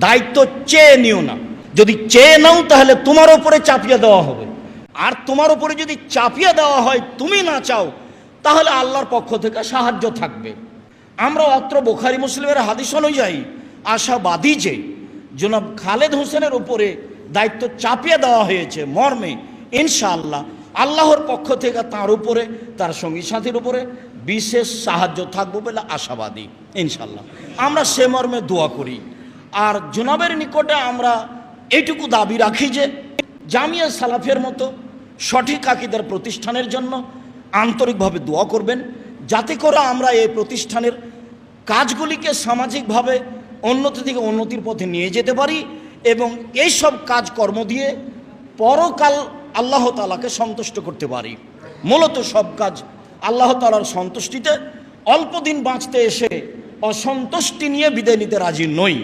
দায়িত্ব চেয়ে নিও না। যদি চেয়ে নাও তাহলে তোমার উপরে চাপিয়ে দেওয়া হবে, আর তোমার উপরে যদি চাপিয়ে দেওয়া হয় তুমি না চাও, তাহলে আল্লাহর পক্ষ থেকে সাহায্য থাকবে। আমরা অত্র বুখারী মুসলিমের হাদিস অনুযায়ী আশাবাদী যে জনাব খালেদ হোসেনের উপরে দায়িত্ব চাপিয়ে দেওয়া হয়েছে মর্মে ইনশাআল্লাহ আল্লাহর পক্ষ থেকে তার উপরে, তার সঙ্গী সাথীর উপরে বিশেষ সাহায্য থাকবে বলে আশাবাদী ইনশাআল্লাহ। আমরা সে মর্মে দোয়া করি। আর জনাবের নিকটে আমরা এইটুকু দাবি রাখি যে জামিয়া সালাফের মতো সঠিক আকীদার প্রতিষ্ঠানের জন্য আন্তরিকভাবে দোয়া করবেন, যাতে করে আমরা এই প্রতিষ্ঠানের কাজগুলিকে সামাজিকভাবে উন্নতি থেকে উন্নতির পথে নিয়ে যেতে পারি এবং এই সব কাজকর্ম দিয়ে পরকাল আল্লাহ তাআলাকে সন্তুষ্ট করতে পারি। মূলত সব কাজ আল্লাহ তাআলার সন্তুষ্টিতে, অল্প দিন বাঁচতে এসে অসন্তুষ্টি নিয়ে বিদায় নিতে রাজি নই।